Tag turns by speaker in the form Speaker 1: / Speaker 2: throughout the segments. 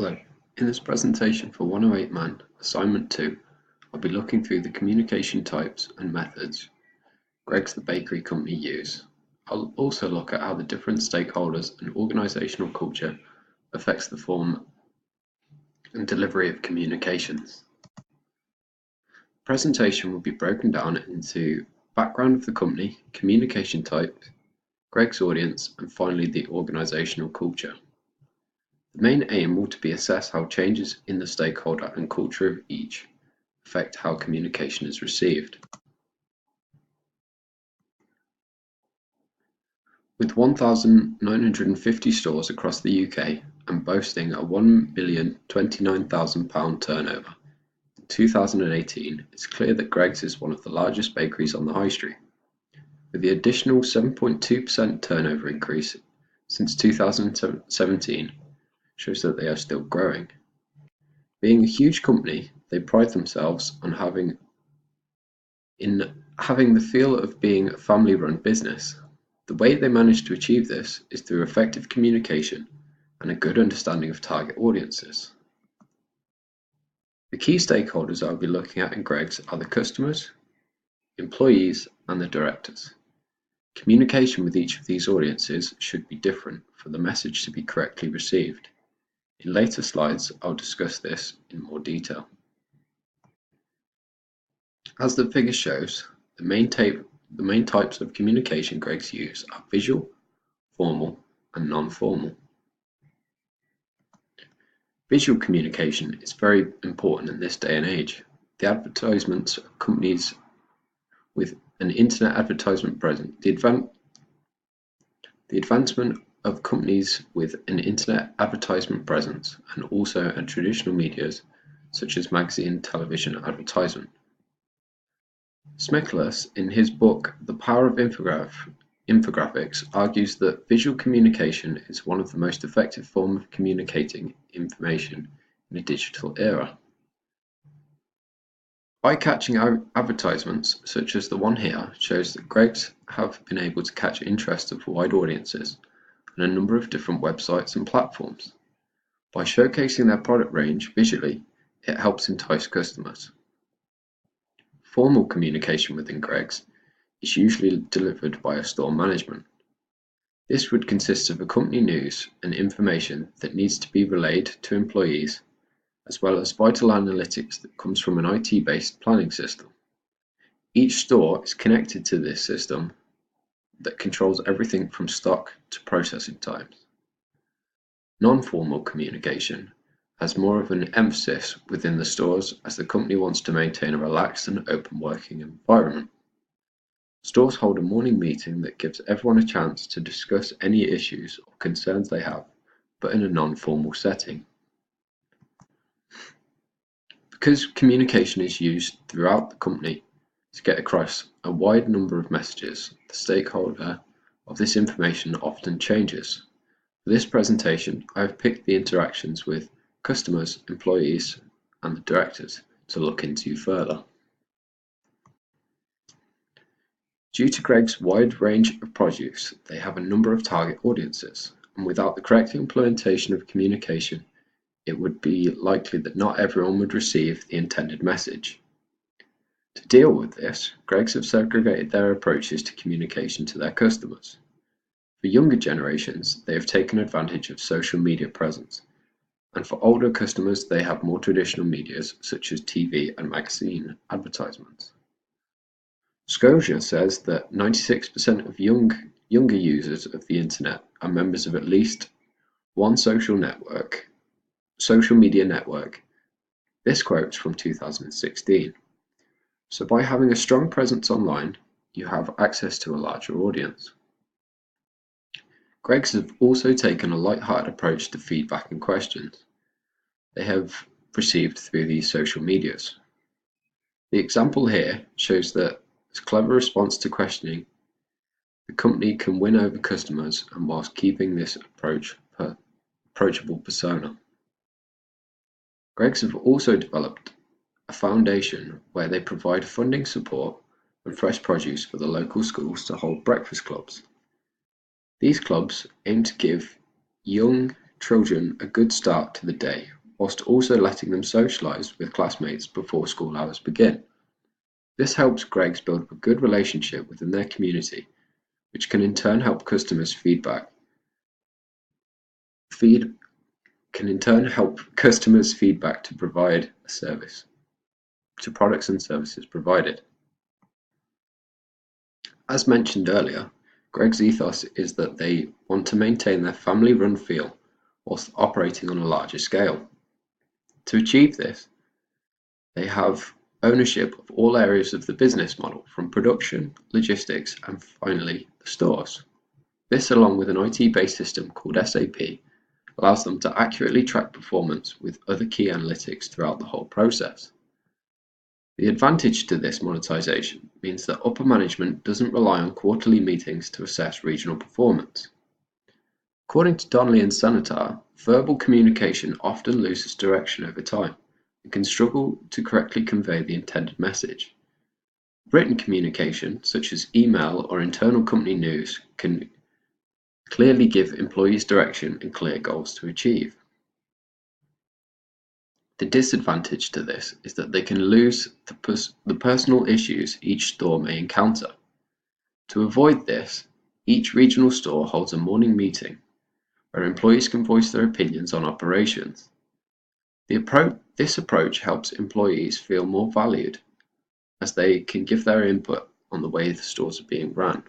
Speaker 1: Hello, in this presentation for 108 Man, Assignment 2, I'll be looking through the communication types and methods Greggs the bakery company use. I'll also look at how the different stakeholders and organisational culture affects the form and delivery of communications. The presentation will be broken down into background of the company, communication type, Greggs audience, and finally the organisational culture. The main aim will be to assess how changes in the stakeholder and culture of each affect how communication is received. With 1,950 stores across the UK and boasting a £1,029,000 turnover, in 2018 it's clear that Greggs is one of the largest bakeries on the high street. With the additional 7.2% turnover increase since 2017, shows that they are still growing. Being a huge company, they pride themselves on having the feel of being a family-run business. The way they manage to achieve this is through effective communication and a good understanding of target audiences. The key stakeholders I'll be looking at in Greggs are the customers, employees, and the directors. Communication with each of these audiences should be different for the message to be correctly received. In later slides, I'll discuss this in more detail. As the figure shows, the main types of communication Greggs use are visual, formal, and non-formal. Visual communication is very important in this day and age. The advertisements of companies with an internet advertisement presence, the advancement of companies with an internet advertisement presence and also in traditional medias such as magazine, television advertisement. Sinclair, in his book The Power of Infographics, argues that visual communication is one of the most effective forms of communicating information in a digital era. Eye-catching advertisements such as the one here shows that Greggs have been able to catch interest of wide audiences and a number of different websites and platforms. By showcasing their product range visually, it helps entice customers. Formal communication within Greggs is usually delivered by a store management. This would consist of a company news and information that needs to be relayed to employees, as well as vital analytics that comes from an IT-based planning system. Each store is connected to this system that controls everything from stock to processing times. Non-formal communication has more of an emphasis within the stores as the company wants to maintain a relaxed and open working environment. Stores hold a morning meeting that gives everyone a chance to discuss any issues or concerns they have, but in a non-formal setting. Because communication is used throughout the company to get across a wide number of messages, the stakeholder of this information often changes. For this presentation, I have picked the interactions with customers, employees, and the directors to look into further. Due to Greggs' wide range of produce, they have a number of target audiences, and without the correct implementation of communication, it would be likely that not everyone would receive the intended message. To deal with this, Greggs have segregated their approaches to communication to their customers. For younger generations, they have taken advantage of social media presence, and for older customers, they have more traditional medias such as TV and magazine advertisements. Scotia says that 96% of younger users of the internet are members of at least one social media network. This quote's from 2016. So by having a strong presence online, you have access to a larger audience. Greggs have also taken a light-hearted approach to feedback and questions they have received through these social medias. The example here shows that as a clever response to questioning, the company can win over customers and whilst keeping this approachable persona. Greggs have also developed a foundation where they provide funding support and fresh produce for the local schools to hold breakfast clubs. These clubs aim to give young children a good start to the day, whilst also letting them socialise with classmates before school hours begin. This helps Greggs build a good relationship within their community, which can in turn help customers feedback to provide a service to products and services provided. As mentioned earlier, Greggs' ethos is that they want to maintain their family-run feel whilst operating on a larger scale. To achieve this, they have ownership of all areas of the business model, from production, logistics, and finally the stores. This, along with an IT-based system called SAP, allows them to accurately track performance with other key analytics throughout the whole process. The advantage to this monetization means that upper management doesn't rely on quarterly meetings to assess regional performance. According to Donnelly and Senator, verbal communication often loses direction over time and can struggle to correctly convey the intended message. Written communication, such as email or internal company news, can clearly give employees direction and clear goals to achieve. The disadvantage to this is that they can lose the personal issues each store may encounter. To avoid this, each regional store holds a morning meeting where employees can voice their opinions on operations. This approach helps employees feel more valued, as they can give their input on the way the stores are being run.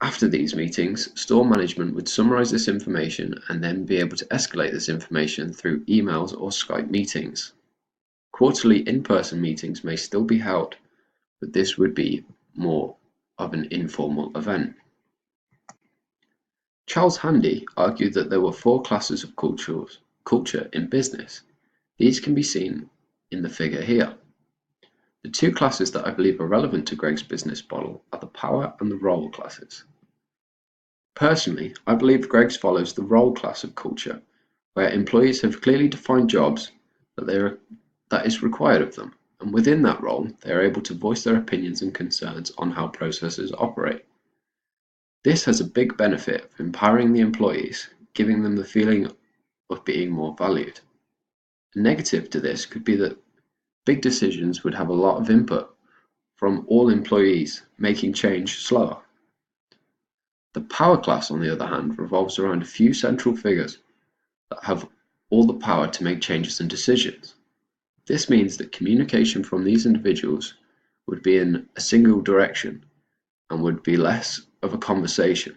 Speaker 1: After these meetings, store management would summarize this information and then be able to escalate this information through emails or Skype meetings. Quarterly in-person meetings may still be held, but this would be more of an informal event. Charles Handy argued that there were 4 classes of culture in business. These can be seen in the figure here. The 2 classes that I believe are relevant to Greggs' business model are the power and the role classes. Personally, I believe Greggs follows the role class of culture, where employees have clearly defined jobs that is required of them, and within that role, they are able to voice their opinions and concerns on how processes operate. This has a big benefit of empowering the employees, giving them the feeling of being more valued. A negative to this could be that big decisions would have a lot of input from all employees, making change slower. The power class, on the other hand, revolves around a few central figures that have all the power to make changes and decisions. This means that communication from these individuals would be in a single direction and would be less of a conversation.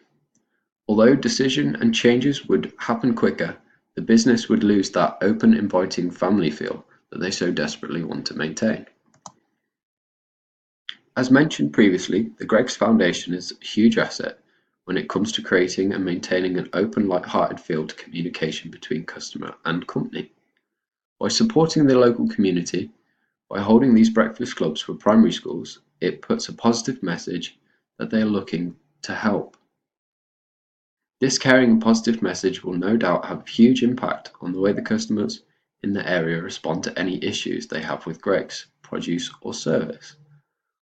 Speaker 1: Although decision and changes would happen quicker, the business would lose that open, inviting family feel that they so desperately want to maintain. As mentioned previously, the Greggs Foundation is a huge asset when it comes to creating and maintaining an open, light-hearted feel to communication between customer and company. By supporting the local community, by holding these breakfast clubs for primary schools, it puts a positive message that they are looking to help. This caring and positive message will no doubt have a huge impact on the way the customers in the area respond to any issues they have with Greggs, produce or service.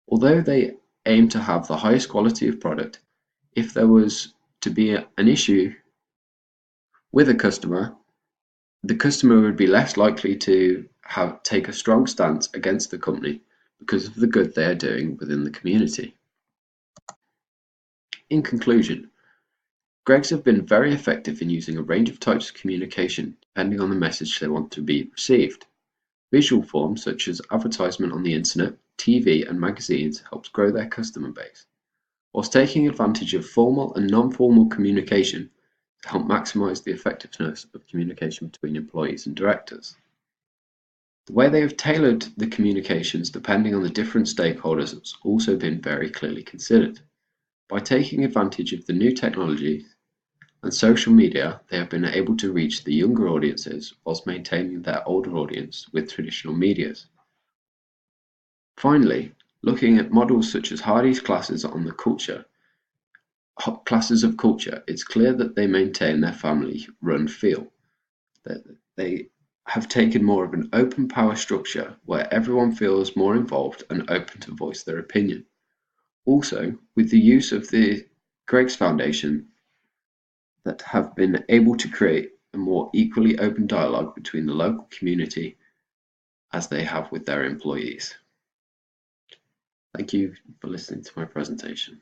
Speaker 1: Although they aim to have the highest quality of product, if there was to be an issue with a customer, the customer would be less likely to take a strong stance against the company because of the good they are doing within the community. In conclusion, Greggs have been very effective in using a range of types of communication depending on the message they want to be received. Visual forms such as advertisement on the internet, TV and magazines helps grow their customer base, whilst taking advantage of formal and non-formal communication to help maximize the effectiveness of communication between employees and directors. The way they have tailored the communications depending on the different stakeholders has also been very clearly considered. By taking advantage of the new technology and social media, they have been able to reach the younger audiences whilst maintaining their older audience with traditional medias. Finally, looking at models such as Hardy's classes of culture, it's clear that they maintain their family-run feel. That they have taken more of an open power structure where everyone feels more involved and open to voice their opinion. Also, with the use of the Greggs Foundation, that have been able to create a more equally open dialogue between the local community as they have with their employees. Thank you for listening to my presentation.